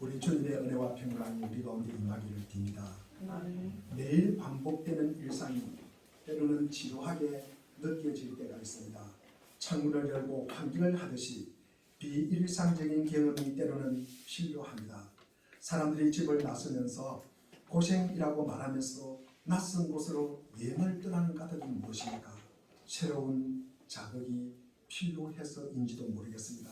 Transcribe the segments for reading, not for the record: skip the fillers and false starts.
우리 주님의 은혜와 평강이 우리 가운데 임하기를 빕니다. 매일 반복되는 일상이 때로는 지루하게 느껴질 때가 있습니다. 창문을 열고 환기를 하듯이 비일상적인 경험이 때로는 필요합니다. 사람들이 집을 나서면서 고생이라고 말하면서도 낯선 곳으로 여행을 떠나는 까닭이 무엇입니까? 새로운 자극이 필요해서인지도 모르겠습니다.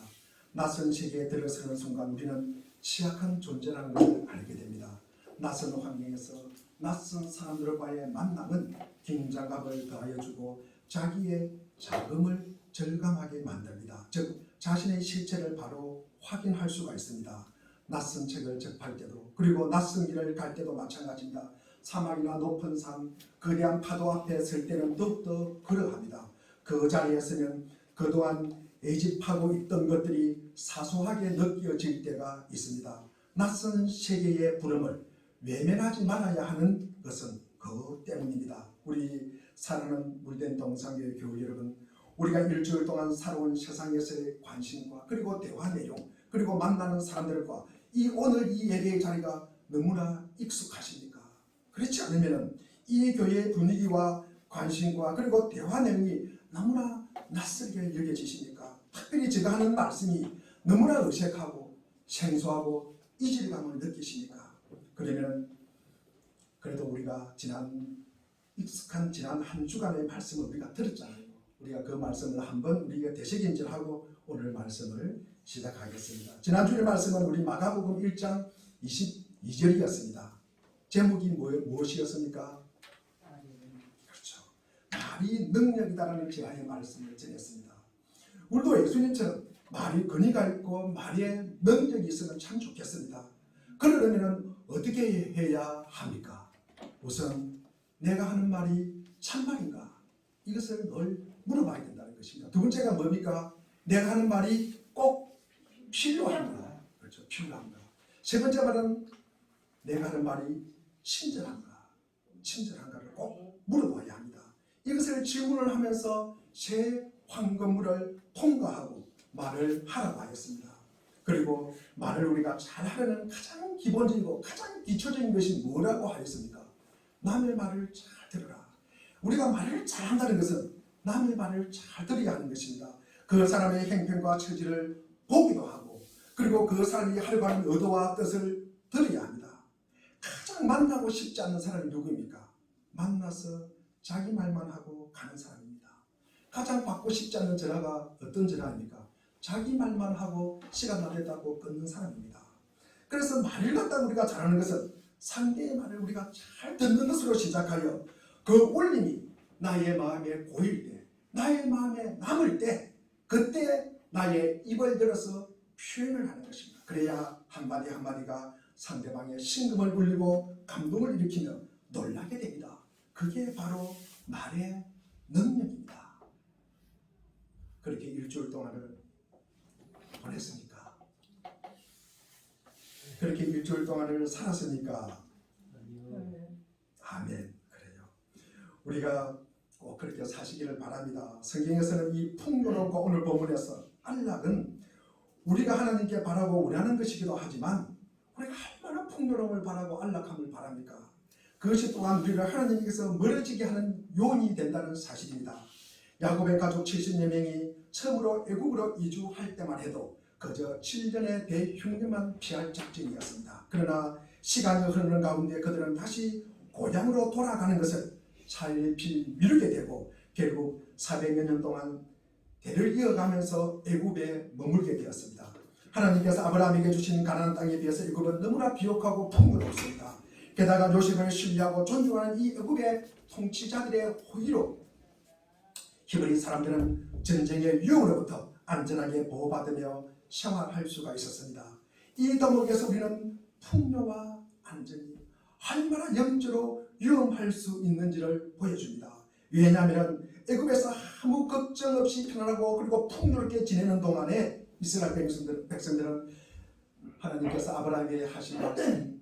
낯선 세계에 들어서는 순간 우리는 취약한 존재라는 것을 알게 됩니다. 낯선 환경에서 낯선 사람들과의 만남은 긴장감을 더하여주고 자기의 자금을 절감하게 만듭니다. 즉 자신의 실체를 바로 확인할 수가 있습니다. 낯선 책을 접할 때도 그리고 낯선 길을 갈 때도 마찬가지입니다. 사막이나 높은 산, 거대한 파도 앞에 설 때는 더욱더 그러합니다. 그 자리에 서면 그동안 애집하고 있던 것들이 사소하게 느껴질 때가 있습니다. 낯선 세계의 부름을 외면하지 말아야 하는 것은 그것 때문입니다. 우리 사랑하는 물된 동상교회 교우 여러분, 우리가 일주일 동안 살아온 세상에서의 관심과 그리고 대화 내용 그리고 만나는 사람들과 오늘 이 예배의 자리가 너무나 익숙하십니까? 그렇지 않으면 이 교회의 분위기와 관심과 그리고 대화 내용이 너무나 낯설게 여겨지십니까? 특별히 제가 하는 말씀이 너무나 어색하고 생소하고 이질감을 느끼십니까? 그러면 그래도 우리가 익숙한 지난 한 주간의 말씀을 우리가 들었잖아요. 우리가 그 말씀을 한번 우리가 되새김질하고 오늘 말씀을 시작하겠습니다. 지난주의 말씀은 우리 마가복음 1장 22절이었습니다. 제목이 무엇이었습니까? 그렇죠. 말이 능력이다라는 제아의 말씀을 전했습니다. 우리도 예수님처럼 말이 권위가 있고 말에 능력이 있으면 참 좋겠습니다. 그러려면 어떻게 해야 합니까? 우선 내가 하는 말이 참말인가? 이것을 늘 물어봐야 된다는 것입니다. 두 번째가 뭡니까? 내가 하는 말이 꼭 필요한가? 그렇죠. 필요한가? 세 번째 말은 내가 하는 말이 친절한가? 친절한가를 꼭 물어봐야 합니다. 이것을 질문을 하면서 새 황금물을 통과하고 말을 하라고 하였습니다. 그리고 말을 우리가 잘하려는 가장 기본적이고 가장 기초적인 것이 뭐라고 하였습니까? 남의 말을 잘 들어라. 우리가 말을 잘한다는 것은 남의 말을 잘 들어야 하는 것입니다. 그 사람의 행편과 처지를 보기도 하고 그리고 그 사람이 하려고 하는 의도와 뜻을 들어야 합니다. 가장 만나고 싶지 않은 사람이 누구입니까? 만나서 자기 말만 하고 가는 사람입니다. 가장 받고 싶지 않은 전화가 어떤 전화입니까? 자기 말만 하고 시간 다 됐다고 끊는 사람입니다. 그래서 말을 갖다 우리가 잘하는 것은 상대의 말을 우리가 잘 듣는 것으로 시작하여 그 울림이 나의 마음에 고일 때, 나의 마음에 남을 때 그때 나의 입을 들어서 표현을 하는 것입니다. 그래야 한마디 한마디가 상대방의 심금을 울리고 감동을 일으키며 놀라게 됩니다. 그게 바로 말의 능력입니다. 그렇게 일주일 동안을 보냈습니까? 그렇게 일주일 동안을 살았습니까? 아멘. 그래요. 우리가 꼭 그렇게 사시기를 바랍니다. 성경에서는 이 풍요로움과 오늘 본문에서 안락은 우리가 하나님께 바라고 원하는 것이기도 하지만 우리가 얼마나 풍요로움을 바라고 안락함을 바랍니까? 그것이 또한 우리를 하나님께서 멀어지게 하는 요인이 된다는 사실입니다. 야곱의 가족 70여 명이 처음으로 애굽으로 이주할 때만 해도 그저 7년의 대흉년만 피할 작정이었습니다. 그러나 시간이 흐르는 가운데 그들은 다시 고향으로 돌아가는 것을 차일피일 미루게 되고 결국 400여 년 동안 대를 이어가면서 애굽에 머물게 되었습니다. 하나님께서 아브라함에게 주신 가나안 땅에 비해서 애굽은 너무나 비옥하고 풍요롭습니다. 게다가 요셉을 신뢰하고 존중하는 이 애굽의 통치자들의 호의로 히브리 사람들은 전쟁의 위험으로부터 안전하게 보호받으며 생활할 수가 있었습니다. 이 대목에서 우리는 풍요와 안전이 얼마나 영적으로 위험할 수 있는지를 보여줍니다. 왜냐하면 애굽에서 아무 걱정 없이 편안하고 그리고 풍요롭게 지내는 동안에 이스라엘 백성들은 하나님께서 아브라함에게 하신 말씀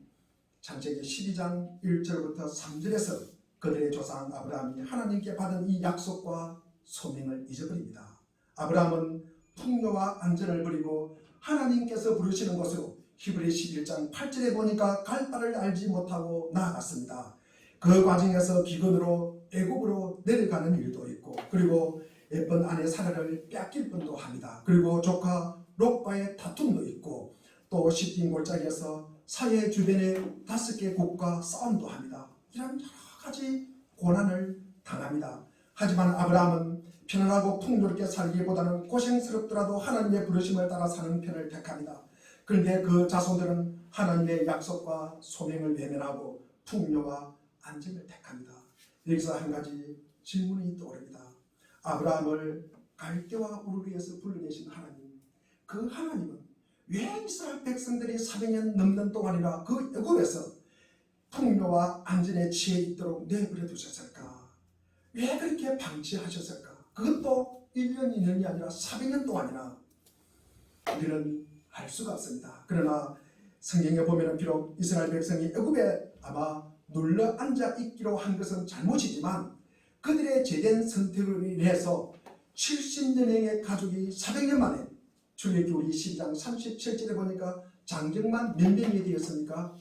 창세기 12장 1절부터 3절에서 그들의 조상 아브라함이 하나님께 받은 이 약속과 소명을 잊어버립니다. 아브라함은 풍요와 안전을 버리고 하나님께서 부르시는 곳으로 히브리 11장 8절에 보니까 갈 바를 알지 못하고 나아갔습니다. 그 과정에서 기근으로 애굽으로 내려가는 일도 있고, 그리고 예쁜 아내 사라를 뺏길 뻔도 합니다. 그리고 조카 롯과의 다툼도 있고, 또 시딤 골짜기에서 사해 주변의 5개 국가 싸움도 합니다. 이런 여러 가지 고난을 당합니다. 하지만 아브라함은 편안하고 풍요롭게 살기보다는 고생스럽더라도 하나님의 부르심을 따라 사는 편을 택합니다. 그런데 그 자손들은 하나님의 약속과 소명을 외면하고 풍요와 안정을 택합니다. 여기서 한 가지 질문이 떠오릅니다. 아브라함을 갈대와 우르 위에서 불러내신 하나님, 그 하나님은 왜 이스라엘 백성들이 400년 넘는 동안이나 그 애굽에서 풍요와 안전에 취해 있도록 내버려 두셨을까? 왜 그렇게 방치하셨을까? 그것도 1년, 2년이 아니라 400년 동안이나 우리는 알 수가 없습니다. 그러나 성경에 보면 비록 이스라엘 백성이 애굽에 아마 눌러 앉아 있기로 한 것은 잘못이지만 그들의 제된 선택으로 인해서 70년의 가족이 400년 만에 출애굽기 우리 12장 37절에 보니까 장정만 몇 명이 되었습니까?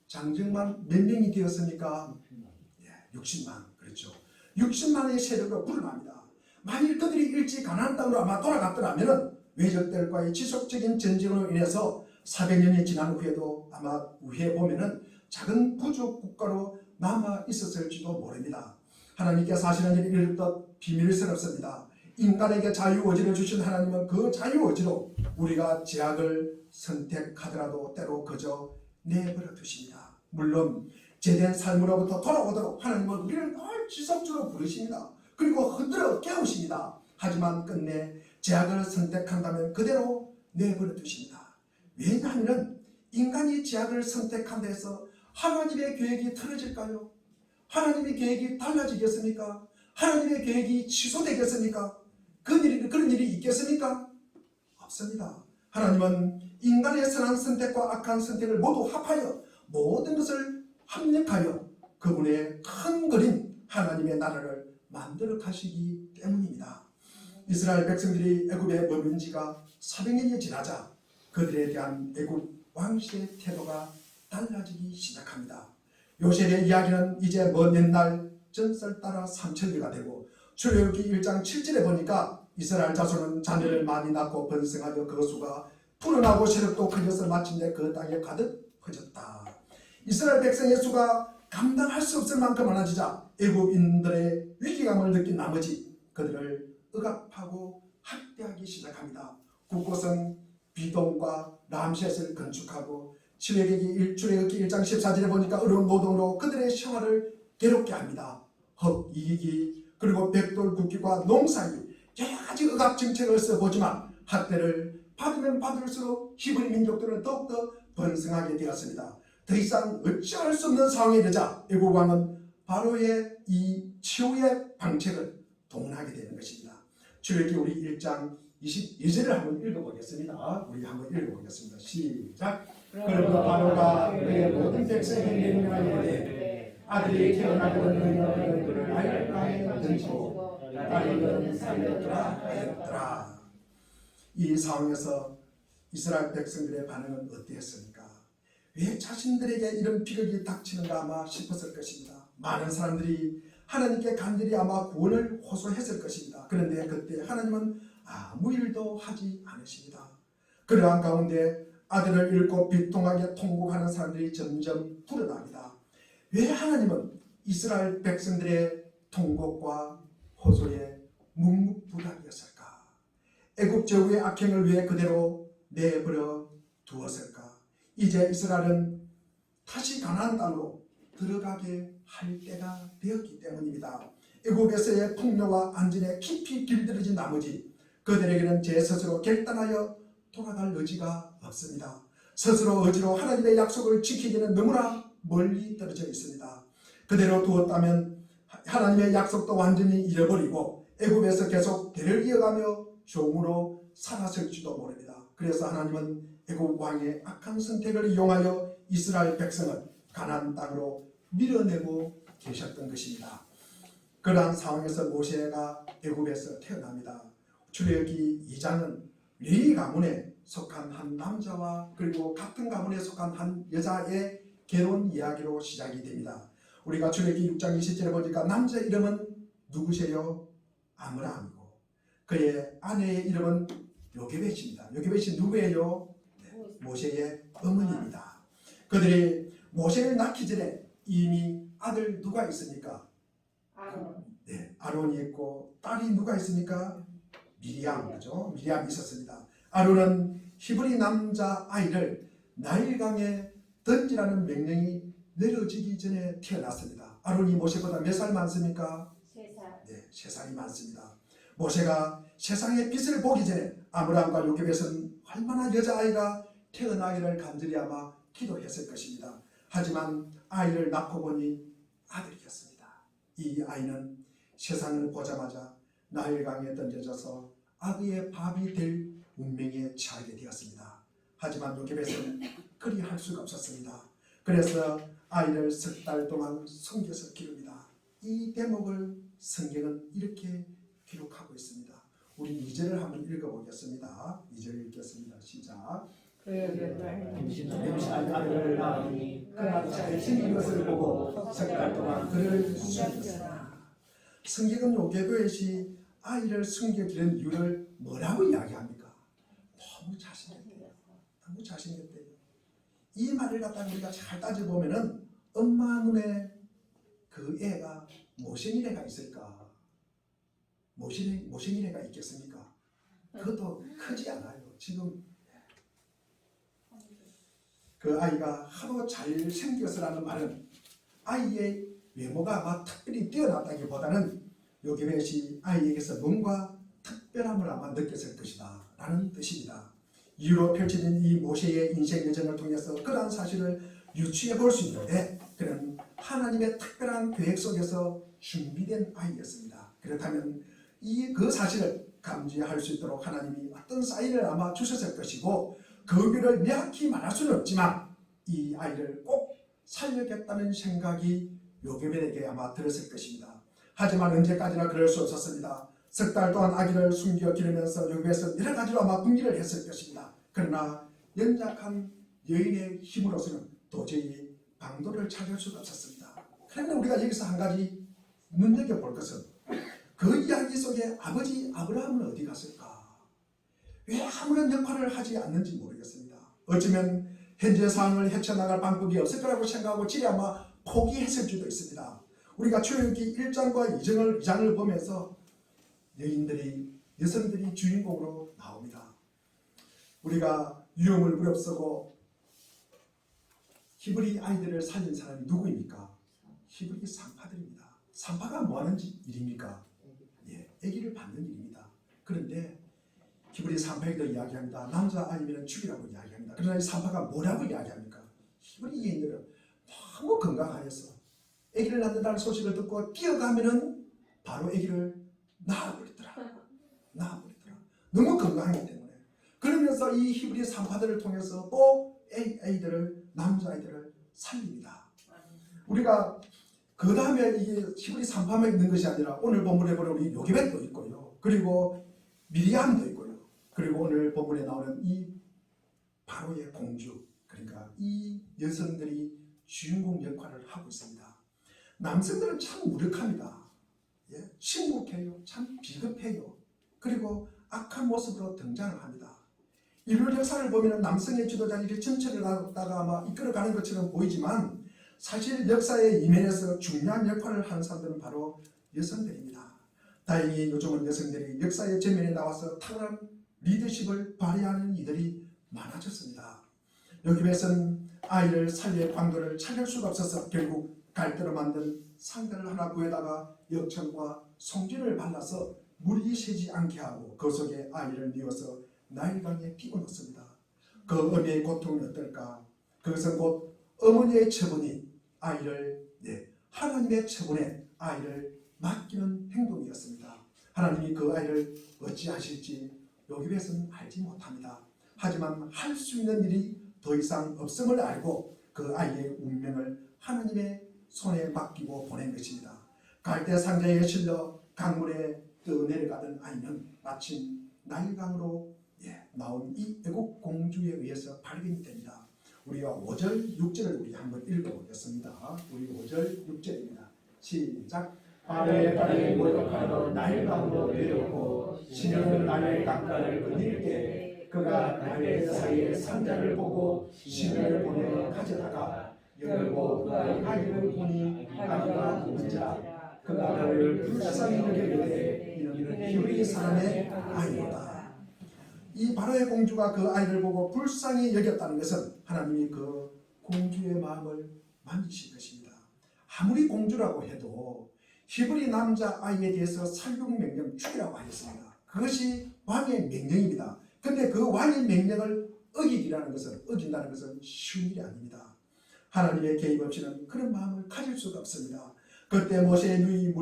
장정만 몇 명이 되었습니까? 60만. 그렇죠. 60만의 세력으로 불어납니다. 만일 그들이 일찍 가나안 땅으로 아마 돌아갔더라면 외적들과의 지속적인 전쟁으로 인해서 400년이 지난 후에도 아마 후에 보면은 작은 부족 국가로 남아 있었을지도 모릅니다. 하나님께서 사실은 이렇듯 비밀스럽습니다. 인간에게 자유의지를 주신 하나님은 그 자유의지로 우리가 제약을 선택하더라도 때로 그저 내버려 두십니다. 물론 제된 삶으로부터 돌아오도록 하나님은 우리를 늘 지속적으로 부르십니다. 그리고 흔들어 깨우십니다. 하지만 끝내 제약을 선택한다면 그대로 내버려 두십니다. 왜냐하면 인간이 제약을 선택한다 해서 하나님의 계획이 틀어질까요? 하나님의 계획이 달라지겠습니까? 하나님의 계획이 취소되겠습니까? 그런 일이 있겠습니까? 없습니다. 하나님은 인간의 선한 선택과 악한 선택을 모두 합하여 모든 것을 합력하여 그분의 큰 그림 하나님의 나라를 만들어 가시기 때문입니다. 이스라엘 백성들이 애굽에 머문 지가 400년이 지나자 그들에 대한 애굽 왕실의 태도가 달라지기 시작합니다. 요셉의 이야기는 이제 먼 옛날 전설 따라 3000개가 되고 출애굽기 1장 7절에 보니까 이스라엘 자손은 자녀를 많이 낳고 번성하여 그 수가 풀어나고 세력도 커져서 마침내 그 땅에 가득 퍼졌다. 이스라엘 백성의 수가 감당할 수 없을 만큼 많아지자 애굽인들의 위기감을 느낀 나머지 그들을 억압하고 학대하기 시작합니다. 곳곳은 비동과 람셋을 건축하고 출애굽기 1장 14절에 보니까 어려운 노동으로 그들의 생활을 괴롭게 합니다. 헛 이익이 그리고 백돌 굽기와 농사기 여러 가지 억압 정책을 써보지만 학대를 받으면 받을수록 히브리 민족들은 더욱더 번성하게 되었습니다. 더 이상 어찌할 수 없는 상황이 되자 애굽 왕은 바로의 이 치유의 방책을 동원하게 되는 것입니다. 출애굽기 우리 1장 22절을 한번 읽어보겠습니다. 우리 한번 읽어보겠습니다. 시작. 그러므로 바로가 그의 모든 백성에게 명하되 아들이 태어나거든 너희는 그를 날 땅에 던지고 딸이든 살렸더라 하였더라. 이 상황에서 이스라엘 백성들의 반응은 어땠습니까? 왜 자신들에게 이런 비극이 닥치는가 아마 싶었을 것입니다. 많은 사람들이 하나님께 간절히 아마 구원을 호소했을 것입니다. 그런데 그때 하나님은 아무 일도 하지 않으십니다. 그러한 가운데 아들을 잃고 비통하게 통곡하는 사람들이 점점 불어납니다. 왜 하나님은 이스라엘 백성들의 통곡과 호소에 묵묵부답이었을까? 애굽 제후의 악행을 왜 그대로 내버려 두었을까? 이제 이스라엘은 다시 가나안 땅으로 들어가게 할 때가 되었기 때문입니다. 애굽에서의 풍요와 안전에 깊이 길들여진 나머지 그들에게는 제 스스로 결단하여 돌아갈 의지가 없습니다. 스스로 의지로 하나님의 약속을 지키기는 너무나 멀리 떨어져 있습니다. 그대로 두었다면 하나님의 약속도 완전히 잃어버리고 애굽에서 계속 대를 이어가며 종으로 살았을지도 모릅니다. 그래서 하나님은 애굽 왕의 악한 선택을 이용하여 이스라엘 백성을 가나안 땅으로 밀어내고 계셨던 것입니다. 그러한 상황에서 모세가 애굽에서 태어납니다. 출애굽기 2장은 레위 가문의 속한 한 남자와 그리고 같은 가문에 속한 한 여자의 결혼 이야기로 시작이 됩니다. 우리가 출애굽기 6장 20절에 보니까 남자 이름은 누구세요? 아므람이고 그의 아내의 이름은 요게벳입니다. 요게벳이 누구예요? 모세의 어머니입니다. 그들이 모세를 낳기 전에 이미 아들 누가 있습니까? 네, 아론이 있고 딸이 누가 있습니까? 미리암, 그죠? 미리암이 있었습니다. 아론은 히브리 남자 아이를 나일강에 던지라는 명령이 내려지기 전에 태어났습니다. 아론이 모세보다 몇 살 많습니까? 3살. 네, 3살이 많습니다. 모세가 세상의 빛을 보기 전에 아므람과 요게벳은 얼마나 여자아이가 태어나기를 간절히 아마 기도했을 것입니다. 하지만 아이를 낳고 보니 아들이었습니다. 이 아이는 세상을 보자마자 나일강에 던져져서 악의 밥이 될 운명에 처하게 되었습니다. 하지만 요게벳은 그리 할 수가 없었습니다. 그래서 아이를 석 달 동안 숨겨서 기릅니다. 이 대목을 성경은 이렇게 기록하고 있습니다. 우리 2절을 한번 읽어보겠습니다. 2절 읽겠습니다. 시작. 아들을 낳으니 그 아들이 생긴 것을 보고 석 달 동안 그를 숨겼으나. 성경은 요게벳이 아이를 숨겨기는 이유를 뭐라고 이야기합니까? 너무 자신있대요. 너무 자신있대요. 이 말을 갖다가 우리가 잘 따져보면은 엄마 눈에 그 애가 모생이 애가 있을까? 모생이 애가 있겠습니까? 그것도 크지 않아요. 지금 그 아이가 하도 잘생겼으라는 말은 아이의 외모가 아마 특별히 뛰어났다기보다는 요게벳이 아이에게서 뭔가 특별함을 아마 느꼈을 것이다 라는 뜻입니다. 이후로 펼쳐진 이 모세의 인생 여정을 통해서 그러한 사실을 유추해 볼 수 있는데 그는 하나님의 특별한 계획 속에서 준비된 아이였습니다. 그렇다면 그 사실을 감지할 수 있도록 하나님이 어떤 사인을 아마 주셨을 것이고 그 의미를 명확히 말할 수는 없지만 이 아이를 꼭 살려야겠다는 생각이 요게벳에게 아마 들었을 것입니다. 하지만 언제까지나 그럴 수 없었습니다. 석 달 동안 아기를 숨겨 기르면서 요게벳은 여러 가지로 아마 궁리를 했을 것입니다. 그러나 연약한 여인의 힘으로서는 도저히 방도를 찾을 수가 없었습니다. 그러면 우리가 여기서 한 가지 눈여겨볼 것은 그 이야기 속에 아버지 아브라함은 어디 갔을까? 왜 아무런 역할을 하지 않는지 모르겠습니다. 어쩌면 현재 상황을 헤쳐나갈 방법이 없을 거라고 생각하고 지레 아마 포기했을 수도 있습니다. 우리가 출애굽기 1장과 2장을 보면서 여성들이 주인공으로 나옵니다. 우리가 위험을 무릅쓰고 히브리 아이들을 살린 사람이 누구입니까? 히브리 산파들입니다. 산파가 뭐하는 일입니까? 예, 아기를 받는 일입니다. 그런데 히브리 산파에도 이야기합니다. 남자 아니면 죽이라고 이야기합니다. 그러나 이 산파가 뭐라고 이야기합니까? 히브리 여인들은 너무 건강하여서 아기를 낳는다는 소식을 듣고 뛰어가면은 바로 아기를 낳아버리더라. 너무 건강하기 때문에. 그러면서 이 히브리 산파들을 통해서 또 남자아이들을 살립니다. 우리가 그 다음에 이게 히브리 산파만 있는 것이 아니라 오늘 본문에 보면 우리 요게벳도 있고요. 그리고 미리암도 있고요. 그리고 오늘 본문에 나오는 이 바로의 공주, 그러니까 이 여성들이 주인공 역할을 하고 있습니다. 남성들은 참 무력합니다. 예, 침묵해요. 참 비겁해요. 그리고 악한 모습으로 등장을 합니다. 인류 역사를 보면 남성의 지도자들이 전체를 갖다가 아마 이끌어가는 것처럼 보이지만 사실 역사의 이면에서 중요한 역할을 하는 사람들은 바로 여성들입니다. 다행히 요즘은 여성들이 역사의 전면에 나와서 탁월한 리더십을 발휘하는 이들이 많아졌습니다. 요게벳은 아이를 살릴 방도를 찾을 수가 없어서 결국 갈대로 만든 상대를 하나 구해다가 역청과 송진을 발라서 물이 새지 않게 하고 그 속에 아이를 뉘어서 나일강에 피고 넣습니다. 그 어미의 고통은 어떨까? 그것은 곧 어머니의 처분이 아이를 하나님의 처분에 아이를 맡기는 행동이었습니다. 하나님이 그 아이를 어찌하실지 요게벳은 알지 못합니다. 하지만 할 수 있는 일이 더 이상 없음을 알고 그 아이의 운명을 하나님의 손에 맡기고 보낸 것입니다. 갈대 상자에 실려 강물에 떠내려가던 아이는 마침 나일강으로 나온 이 애국 공주에 의해서 발견이 됩니다. 우리가 5절 6절을 우리 한번 읽어보겠습니다. 우리 5절 6절입니다. 시작. 아래 모욕하러 나일 강으로 내려오고 신령은 나의 강가를 건널 때 그가 나의 사이에 상자를 보고 신을 보내 가져다가 열고 그 아이를 보니 아이가 문자 그가 나를 불쌍히 여기되 이는 히브리 사람의 아이로다. 이 바로의 공주가 그 아이를 보고 불쌍히 여겼다는 것은 하나님이 그 공주의 마음을 만지신 것입니다. 아무리 공주라고 해도 히브리 남자 아이에 대해서 살육 명령 죽이라고 하였습니다. 그것이 왕의 명령입니다. 그런데 그 왕의 명령을 어긴다는 것은 쉬운 일이 아닙니다. 하나님의 개입 없이는 그런 마음을 가질 수가 없습니다. 그때 모세의 누이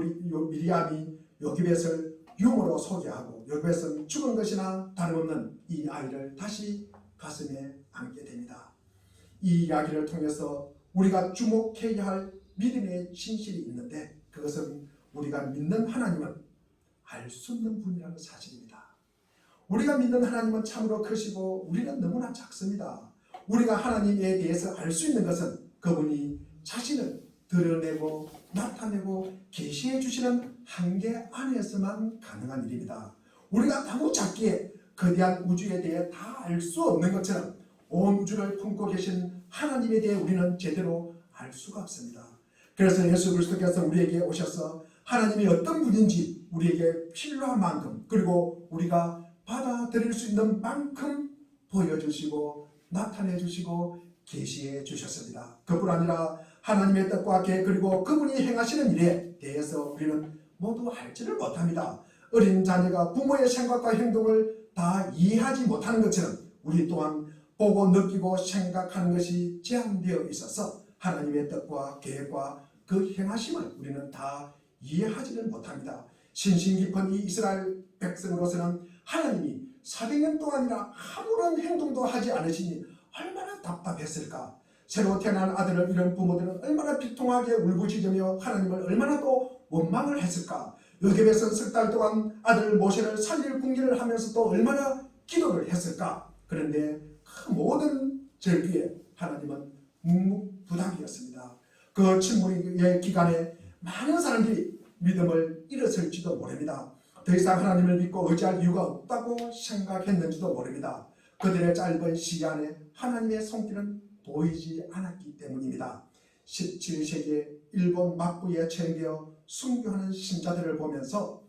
미리암이 요기벳을 유모로 소개하고 요기벳은 죽은 것이나 다름없는 이 아이를 다시 가슴에 안게 됩니다. 이 이야기를 통해서 우리가 주목해야 할 믿음의 진실이 있는데 그것은 우리가 믿는 하나님은 알 수 없는 분이라는 사실입니다. 우리가 믿는 하나님은 참으로 크시고 우리는 너무나 작습니다. 우리가 하나님에 대해서 알 수 있는 것은 그분이 자신을 드러내고 나타내고 계시해 주시는 한계 안에서만 가능한 일입니다. 우리가 너무 작기에 거대한 우주에 대해 다 알 수 없는 것처럼 온 우주를 품고 계신 하나님에 대해 우리는 제대로 알 수가 없습니다. 그래서 예수 그리스도께서 우리에게 오셔서 하나님이 어떤 분인지 우리에게 필요한 만큼 그리고 우리가 받아들일 수 있는 만큼 보여주시고 나타내 주시고 계시해 주셨습니다. 그뿐 아니라 하나님의 뜻과 계획 그리고 그분이 행하시는 일에 대해서 우리는 모두 알지를 못합니다. 어린 자녀가 부모의 생각과 행동을 다 이해하지 못하는 것처럼 우리 또한 보고 느끼고 생각하는 것이 제한되어 있어서 하나님의 뜻과 계획과 그 행하심을 우리는 다 이해하지는 못합니다. 신심 깊은 이 이스라엘 백성으로서는 하나님이 400년 동안이나 아무런 행동도 하지 않으시니 얼마나 답답했을까. 새로 태어난 아들을 잃은 부모들은 얼마나 비통하게 울부짖으며 하나님을 얼마나 또 원망을 했을까. 요셉은 석 달 동안 아들 모세를 살릴 궁리를 하면서 또 얼마나 기도를 했을까. 그런데 그 모든 절기에 하나님은 묵묵부답이었습니다. 그 침묵의 기간에 많은 사람들이 믿음을 잃었을지도 모릅니다. 더 이상 하나님을 믿고 의지할 이유가 없다고 생각했는지도 모릅니다. 그들의 짧은 시간에 하나님의 손길은 보이지 않았기 때문입니다. 17세기에 일본 막부에 처형되어 순교하는 신자들을 보면서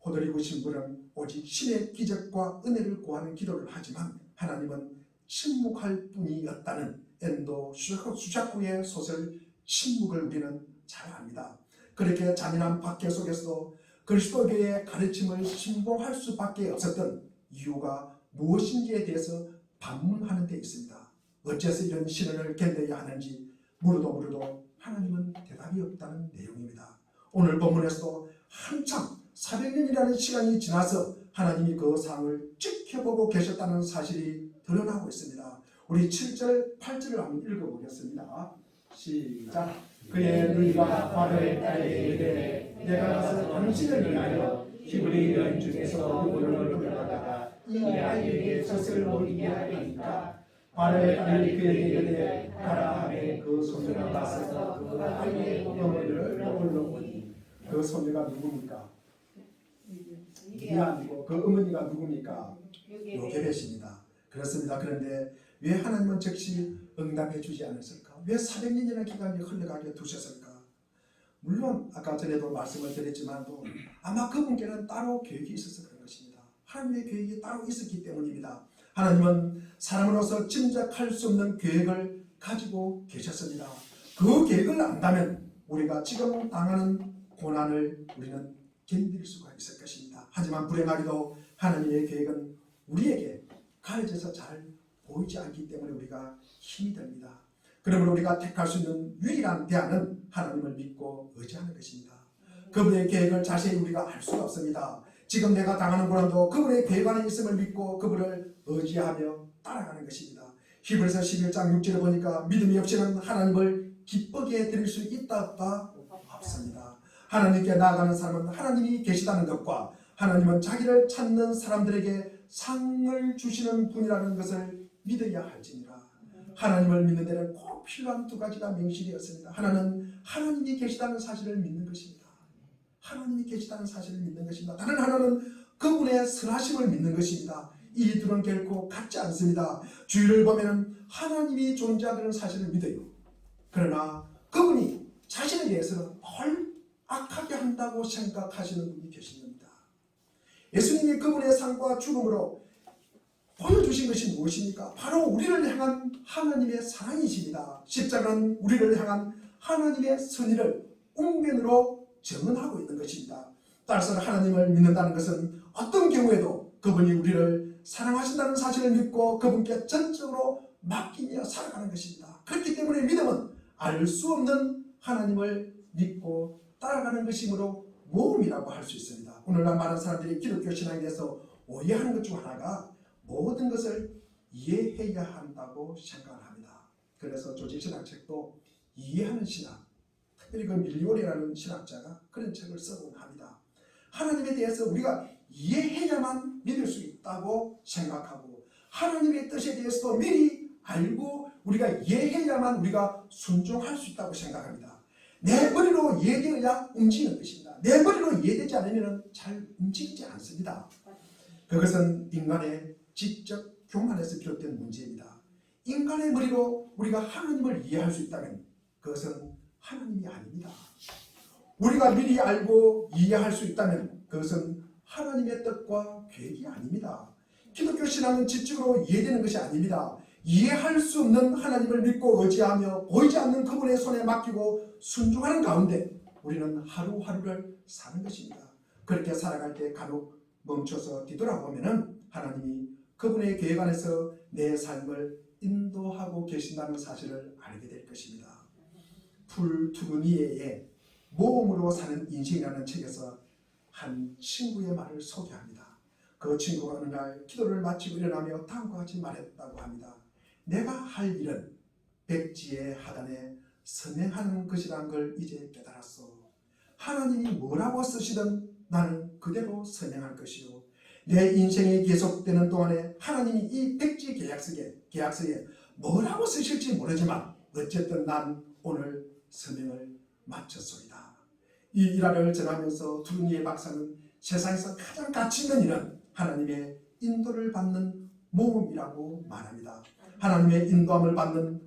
호도리구 신부는 오직 신의 기적과 은혜를 구하는 기도를 하지만 하나님은 침묵할 뿐이었다는 엔도 수자쿠의 소설 침묵을 우리는 잘 압니다. 그렇게 잔인한 박해 속에서도 그리스도교의 가르침을 신봉할 수밖에 없었던 이유가 무엇인지에 대해서 반문하는 데 있습니다. 어째서 이런 신언을 견뎌야 하는지 물어도 하나님은 대답이 없다는 내용입니다. 오늘 본문에서도 한참 400년이라는 시간이 지나서 하나님이 그 상을 지켜보고 계셨다는 사실이 드러나고 있습니다. 우리 7절 8절을 한번 읽어보겠습니다. 시작. 그의 누이가 바로의 딸에게 이르되 내가 가서 당신을 위하여 히브리 여인 중에서 누구를 불러다가 이 아이에게 젖을 먹이게 하리이까. 바로의 딸이 그에게 이르되 가라 하매 그 소녀가 나서서 그 아이의 어머니를 불러오니. 그 소녀가 누굽니까? 미리암이고 그 어머니가 누굽니까? 요게벳입니다. 그렇습니다. 그런데 왜 하나님은 즉시 응답해 주지 않았을까? 왜 400년이라는 기간이 흘러가게 두셨을까? 물론 아까 전에도 말씀을 드렸지만도 아마 그분께는 따로 계획이 있어서 그런 것입니다. 하나님의 계획이 따로 있었기 때문입니다. 하나님은 사람으로서 짐작할 수 없는 계획을 가지고 계셨습니다. 그 계획을 안다면 우리가 지금 당하는 고난을 우리는 견딜 수가 있을 것입니다. 하지만 불행하게도 하나님의 계획은 우리에게 가려져서 잘 보이지 않기 때문에 우리가 힘이 듭니다. 그러므로 우리가 택할 수 있는 유일한 대안은 하나님을 믿고 의지하는 것입니다. 그분의 계획을 자세히 우리가 알 수가 없습니다. 지금 내가 당하는 고난도 그분의 계획 안에 있음을 믿고 그분을 의지하며 따라가는 것입니다. 히브리서 11장 6절에 보니까 믿음이 없이는 하나님을 기쁘게 드릴 수 있다 없다 없습니다. 하나님께 나아가는 사람은 하나님이 계시다는 것과 하나님은 자기를 찾는 사람들에게 상을 주시는 분이라는 것을 믿어야 할지니라. 하나님을 믿는 데는 꼭 필요한 두 가지가 명시되었습니다. 하나는 하나님이 계시다는 사실을 믿는 것입니다. 하나님이 계시다는 사실을 믿는 것입니다. 다른 하나는 그분의 선하심을 믿는 것입니다. 이 둘은 결코 같지 않습니다. 주위를 보면 하나님이 존재하는 사실을 믿어요. 그러나 그분이 자신에 대해서는 뭘 악하게 한다고 생각하시는 분이 계신 겁니다. 예수님이 그분의 삶과 죽음으로 보여주신 것이 무엇입니까? 바로 우리를 향한 하나님의 사랑이십니다. 십자가는 우리를 향한 하나님의 선의를 웅변으로 증언하고 있는 것입니다. 따라서 하나님을 믿는다는 것은 어떤 경우에도 그분이 우리를 사랑하신다는 사실을 믿고 그분께 전적으로 맡기며 살아가는 것입니다. 그렇기 때문에 믿음은 알 수 없는 하나님을 믿고 따라가는 것이므로 모험이라고 할 수 있습니다. 오늘날 많은 사람들이 기독교 신앙에 대해서 오해하는 것 중 하나가 모든 것을 이해해야 한다고 생각을 합니다. 그래서 조직신학책도 이해하는 신학, 특별히 그 밀리오리라는 신학자가 그런 책을 쓰곤 합니다. 하나님에 대해서 우리가 이해해야만 믿을 수 있다고 생각하고 하나님의 뜻에 대해서도 미리 알고 우리가 이해해야만 우리가 순종할 수 있다고 생각합니다. 내 머리로 이해되어야 움직이는 것입니다. 내 머리로 이해되지 않으면 잘 움직이지 않습니다. 그것은 인간의 지적 교만에서 비롯된 문제입니다. 인간의 머리로 우리가 하나님을 이해할 수 있다면 그것은 하나님이 아닙니다. 우리가 미리 알고 이해할 수 있다면 그것은 하나님의 뜻과 계획이 아닙니다. 기독교 신앙은 지적으로 이해되는 것이 아닙니다. 이해할 수 없는 하나님을 믿고 의지하며 보이지 않는 그분의 손에 맡기고 순종하는 가운데 우리는 하루하루를 사는 것입니다. 그렇게 살아갈 때 간혹 멈춰서 뒤돌아보면 하나님이 그분의 계획 안에서 내 삶을 인도하고 계신다는 사실을 알게 될 것입니다. 풀투그니에의 모험으로 사는 인생이라는 책에서 한 친구의 말을 소개합니다. 그 친구가 어느 날 기도를 마치고 일어나며 다음과 같이 말했다고 합니다. 내가 할 일은 백지의 하단에 선행하는 것이라는 걸 이제 깨달았어. 하나님이 뭐라고 쓰시든 나는 그대로 선행할 것이요. 내 인생이 계속되는 동안에 하나님이 이 백지 계약서에 뭐라고 쓰실지 모르지만 어쨌든 난 오늘 선행을 마쳤소이다. 이 일화를 전하면서 투르니에 박사는 세상에서 가장 가치 있는 일은 하나님의 인도를 받는 모험이라고 말합니다. 하나님의 인도함을 받는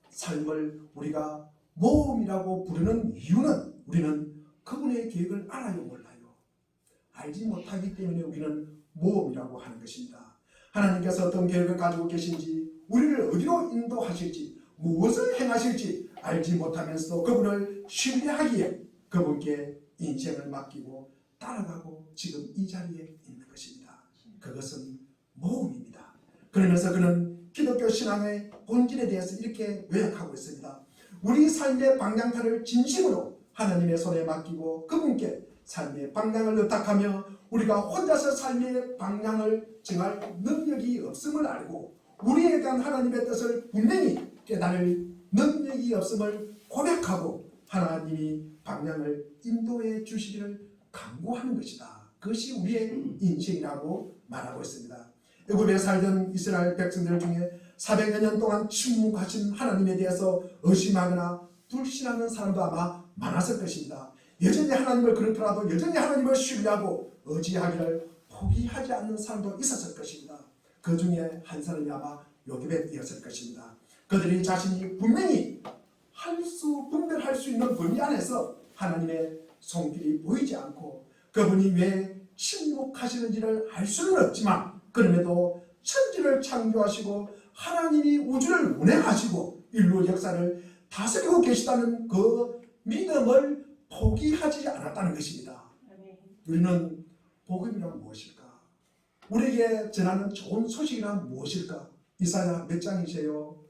삶을 우리가 모험이라고 부르는 이유는 우리는 그분의 계획을 알아요 몰라요? 알지 못하기 때문에 우리는 모험이라고 하는 것입니다. 하나님께서 어떤 계획을 가지고 계신지 우리를 어디로 인도하실지 무엇을 행하실지 알지 못하면서도 그분을 신뢰하기에 그분께 인생을 맡기고 따라가고 지금 이 자리에 있는 것입니다. 그것은 모험입니다. 그러면서 그는 기독교 신앙의 본질에 대해서 이렇게 요약하고 있습니다. 우리 삶의 방향타를 진심으로 하나님의 손에 맡기고 그분께 삶의 방향을 의탁하며 우리가 혼자서 삶의 방향을 정할 능력이 없음을 알고 우리에 대한 하나님의 뜻을 분명히 깨달을 능력이 없음을 고백하고 하나님이 방향을 인도해 주시기를 간구하는 것이다. 그것이 우리의 인생이라고 말하고 있습니다. 애굽에 살던 이스라엘 백성들 중에 400여 년 동안 침묵하신 하나님에 대해서 의심하거나 불신하는 사람도 아마 많았을 것입니다. 여전히 하나님을 그렇더라도 여전히 하나님을 신뢰하고 의지하기를 포기하지 않는 사람도 있었을 것입니다. 그 중에 한 사람이 아마 요기벳이었을 것입니다. 그들이 자신이 분명히 분별할 수 있는 범위 안에서 하나님의 손길이 보이지 않고 그분이 왜 침묵하시는지를 알 수는 없지만 그럼에도 천지를 창조하시고 하나님이 우주를 운행하시고 인류 역사를 다스리고 계시다는 그 믿음을 포기하지 않았다는 것입니다. 우리는 복음이란 무엇일까? 우리에게 전하는 좋은 소식이란 무엇일까? 이사야 몇 장이세요?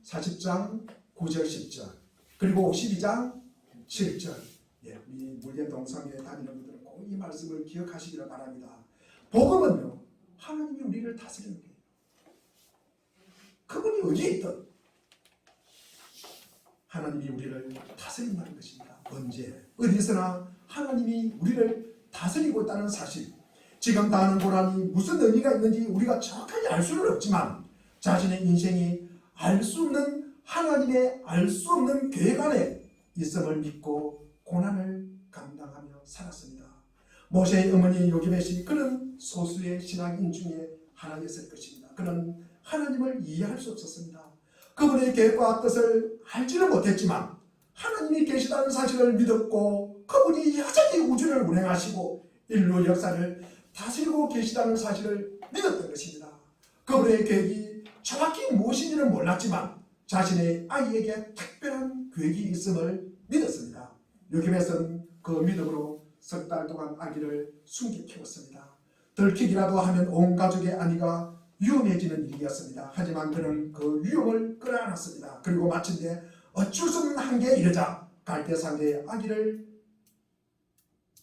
40장 9절 10절 그리고 52장 7절. 우리 물리의 동성에 다니는 분들은 꼭 이 말씀을 기억하시기를 바랍니다. 복음은요 하나님이 우리를 다스리는 거예요. 그분이 어디에 있든 하나님이 우리를 다스린다는 것입니다. 언제 어디서나 하나님이 우리를 다스리고 있다는 사실, 지금 당하는 고난이 무슨 의미가 있는지 우리가 정확하게 알 수는 없지만 자신의 인생이 알 수 없는 하나님의 알 수 없는 계획 안에 있음을 믿고 고난을 감당하며 살았습니다. 모세의 어머니 요기벳이 그는 소수의 신앙인 중에 하나였을 것입니다. 그는 하나님을 이해할 수 없었습니다. 그분의 계획과 뜻을 알지는 못했지만 하나님이 계시다는 사실을 믿었고 그분이 여전히 우주를 운행하시고 인류 역사를 다스리고 계시다는 사실을 믿었던 것입니다. 그분의 계획이 정확히 무엇인지는 몰랐지만 자신의 아이에게 특별한 계획이 있음을 믿었습니다. 요기벳은 그 믿음으로 석 달 동안 아기를 숨겨 키웠습니다. 들키기라도 하면 온 가족의 안위가 위험해지는 일이었습니다. 하지만 그는 그 위험을 끌어안았습니다. 그리고 마침내 어쩔 수 없는 한계에 이르자 갈대상대의 아기를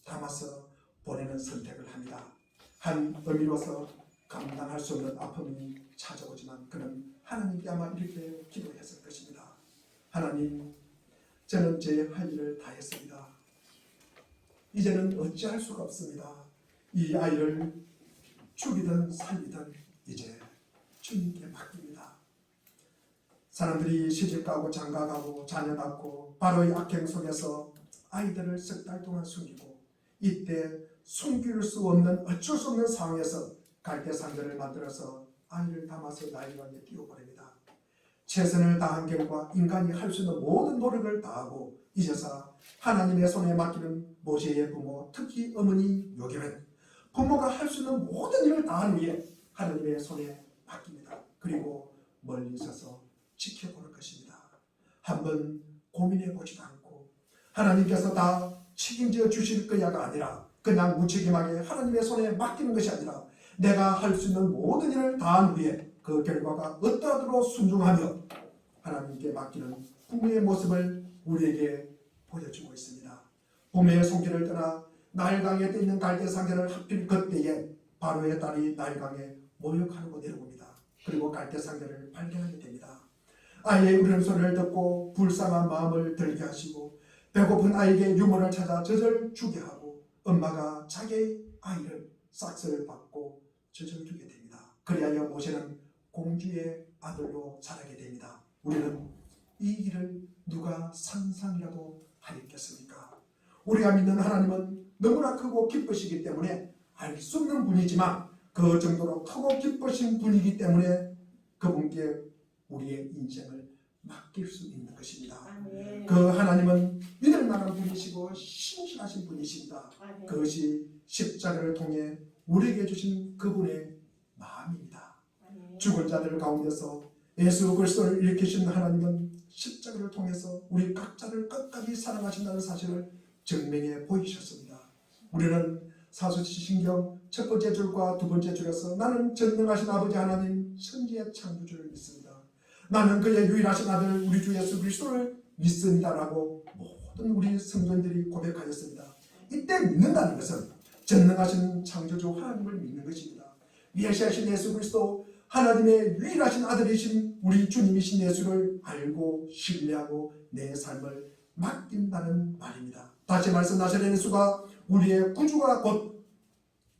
담아서 보내는 선택을 합니다. 한 어미로서 감당할 수 없는 아픔이 찾아오지만 그는 하나님께 아마 이렇게 기도했을 것입니다. 하나님, 저는 제 할 일을 다 했습니다. 이제는 어찌할 수가 없습니다. 이 아이를 죽이든 살리든 이제 주님께 맡깁니다. 사람들이 시집가고 장가가고 자녀 낳고 바로의 악행 속에서 아이들을 석 달 동안 숨기고 이때 숨길 수 없는 어쩔 수 없는 상황에서 갈대상자를 만들어서 아이를 담아서 나일강에 띄워버립니다. 최선을 다한 결과 인간이 할 수 있는 모든 노력을 다하고 이제서 하나님의 손에 맡기는 모세의 부모, 특히 어머니 요게벳, 부모가 할 수 있는 모든 일을 다한 후에 하나님의 손에 맡깁니다. 그리고 멀리 서서 지켜보는 것입니다. 한번 고민해보지도 않고 하나님께서 다 책임져 주실 거야가 아니라 그냥 무책임하게 하나님의 손에 맡기는 것이 아니라 내가 할 수 있는 모든 일을 다한 후에 그 결과가 어떠하도록 순종하며 하나님께 맡기는 부모의 모습을 우리에게 보여주고 있습니다. 부모의 손길을 떠나 나일강에 떠 있는 갈대상자를 하필 그때에 바로의 딸이 나일강에 모욕하려고 내려옵니다. 그리고 갈대상자를 발견하게 됩니다. 아이의 울음소리를 듣고 불쌍한 마음을 들게 하시고 배고픈 아이에게 유모를 찾아 젖을 주게 하고 엄마가 자기의 아이를 싹스를 받고 젖을 주게 됩니다. 그리하여 모세는 공주의 아들로 자라게 됩니다. 우리는 이 일을 누가 상상이라도 하였겠습니까? 우리가 믿는 하나님은 너무나 크고 기쁘시기 때문에 알 수 없는 분이지만 그 정도로 크고 기쁘신 분이기 때문에 그분께 우리의 인생을 맡길 수 있는 것입니다. 아멘. 그 하나님은 믿을 만한 분이시고 신실하신 분이십니다. 아멘. 그것이 십자가를 통해 우리에게 주신 그분의 마음입니다. 아멘. 죽은 자들 가운데서 예수 그리스도를 일으키신 하나님은 십자가를 통해서 우리 각자를 끝까지 사랑하신다는 사실을 증명해 보이셨습니다. 우리는 사도신경 첫 번째 줄과 두 번째 줄에서 나는 전능하신 아버지 하나님 천지의 창조주를 믿습니다. 나는 그의 유일하신 아들 우리 주 예수 그리스도를 믿습니다라고 모든 우리 성도들이 고백하였습니다. 이때 믿는다는 것은 전능하신 창조주 하나님을 믿는 것입니다. 메시아신 예수 그리스도 하나님의 유일하신 아들이신 우리 주님이신 예수를 알고 신뢰하고 내 삶을 맡긴다는 말입니다. 다시 말씀 나사렛 예수가 우리의 구주가 곧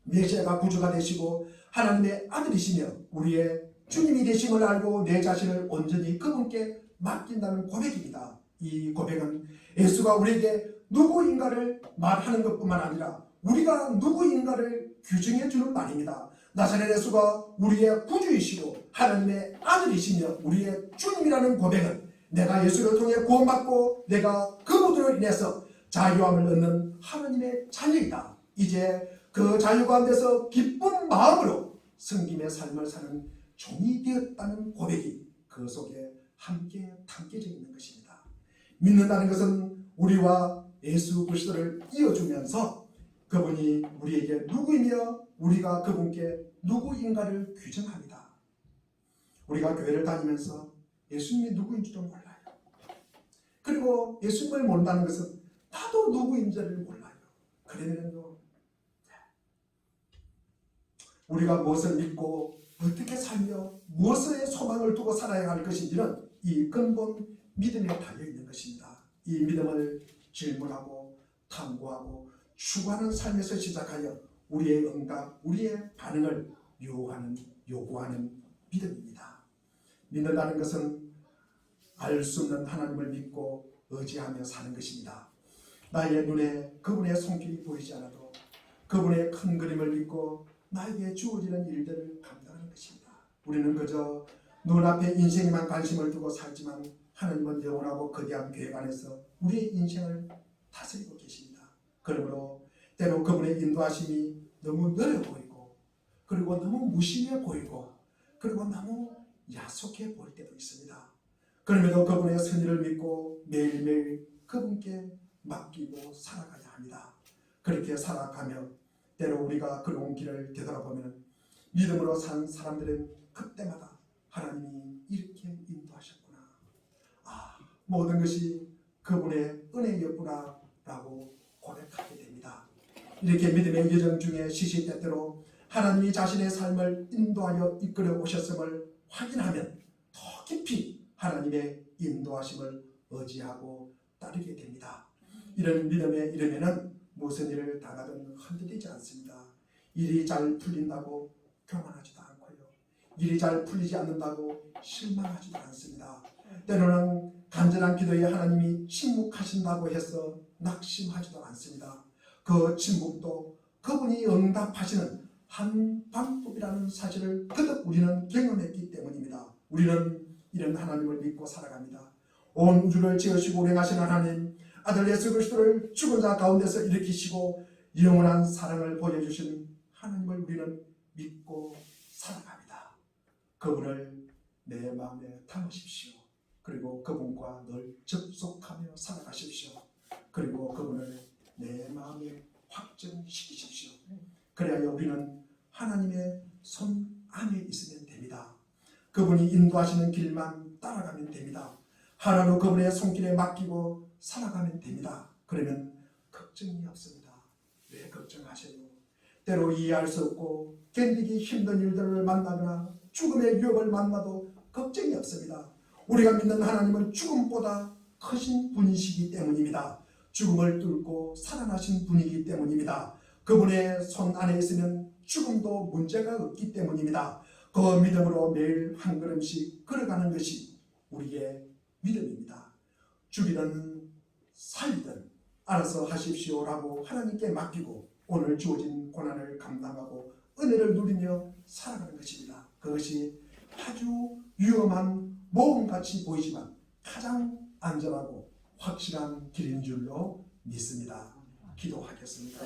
메시아가 구주가 되시고 하나님의 아들이시며 우리의 주님이 되심을 알고 내 자신을 온전히 그분께 맡긴다는 고백입니다. 이 고백은 예수가 우리에게 누구인가를 말하는 것뿐만 아니라 우리가 누구인가를 규정해 주는 말입니다. 나사렛 예수가 우리의 구주이시고 하나님의 아들이시며 우리의 주님이라는 고백은 내가 예수를 통해 구원받고 내가 그분으로 인해서 자유함을 얻는 하나님의 자녀이다. 이제 그 자유 가운데서 기쁜 마음으로 섬김의 삶을 사는 종이 되었다는 고백이 그 속에 함께 담겨져 있는 것입니다. 믿는다는 것은 우리와 예수 그리스도를 이어주면서 그분이 우리에게 누구이며 우리가 그분께 누구인가를 규정합니다. 우리가 교회를 다니면서 예수님이 누구인지도 몰라요. 그리고 예수님을 모른다는 것은 나도 누구인지를 몰라요. 그러면요, 우리가 무엇을 믿고 어떻게 살며 무엇의 소망을 두고 살아야 할 것인지는 이 근본 믿음에 달려있는 것입니다. 이 믿음을 질문하고 탐구하고 추구하는 삶에서 시작하여 우리의 응답, 우리의 반응을 요구하는 믿음입니다. 믿는다는 것은 알 수 없는 하나님을 믿고 의지하며 사는 것입니다. 나의 눈에 그분의 손길이 보이지 않아도 그분의 큰 그림을 믿고 나에게 주어지는 일들을 감당하는 것입니다. 우리는 그저 눈앞에 인생에만 관심을 두고 살지만 하나님은 영원하고 거대한 계획 안에서 우리의 인생을 다스리고 계십니다. 그러므로 때로 그분의 인도하심이 너무 느려 보이고 그리고 너무 무심해 보이고 그리고 너무 야속해 보일 때도 있습니다. 그럼에도 그분의 선의를 믿고 매일매일 그분께 맡기고 살아가야 합니다. 그렇게 살아가며 때로 우리가 그런 길을 되돌아보면 믿음으로 산 사람들은 그때마다 하나님이 이렇게 인도하셨구나. 모든 것이 그분의 은혜였구나 라고 고백하게 됩니다. 이렇게 믿음의 여정 중에 시시때때로 하나님이 자신의 삶을 인도하여 이끌어 오셨음을 확인하면 더 깊이 하나님의 인도하심을 의지하고 따르게 됩니다. 이런 믿음에 이르면은 무슨 일을 당하든 흔들리지 않습니다. 일이 잘 풀린다고 교만하지도 않고요. 일이 잘 풀리지 않는다고 실망하지도 않습니다. 때로는 간절한 기도에 하나님이 침묵하신다고 해서 낙심하지도 않습니다. 그 침묵도 그분이 응답하시는 한 방법이라는 사실을 거듭 우리는 경험했기 때문입니다. 우리는 이런 하나님을 믿고 살아갑니다. 온 우주를 지으시고 운행하시는 하나님, 아들 예수 그리스도를 죽은 자 가운데서 일으키시고 영원한 사랑을 보여주신 하나님을 우리는 믿고 살아갑니다. 그분을 내 마음에 담으십시오. 그리고 그분과 늘 접속하며 살아가십시오. 그리고 그분을 내 마음에 확정시키십시오. 그래야 우리는 하나님의 손 안에 있으면 됩니다. 그분이 인도하시는 길만 따라가면 됩니다. 하나로 그분의 손길에 맡기고 살아가면 됩니다. 그러면 걱정이 없습니다. 왜 걱정하세요? 때로 이해할 수 없고 견디기 힘든 일들을 만나거나 죽음의 유혹을 만나도 걱정이 없습니다. 우리가 믿는 하나님은 죽음보다 크신 분이시기 때문입니다. 죽음을 뚫고 살아나신 분이기 때문입니다. 그분의 손 안에 있으면 죽음도 문제가 없기 때문입니다. 그 믿음으로 매일 한 걸음씩 걸어가는 것이 우리의 믿음입니다. 죽이든 살리든 알아서 하십시오라고 하나님께 맡기고 오늘 주어진 고난을 감당하고 은혜를 누리며 살아가는 것입니다. 그것이 아주 위험한 모험같이 보이지만 가장 안전하고 확실한 길인 줄로 믿습니다. 기도하겠습니다.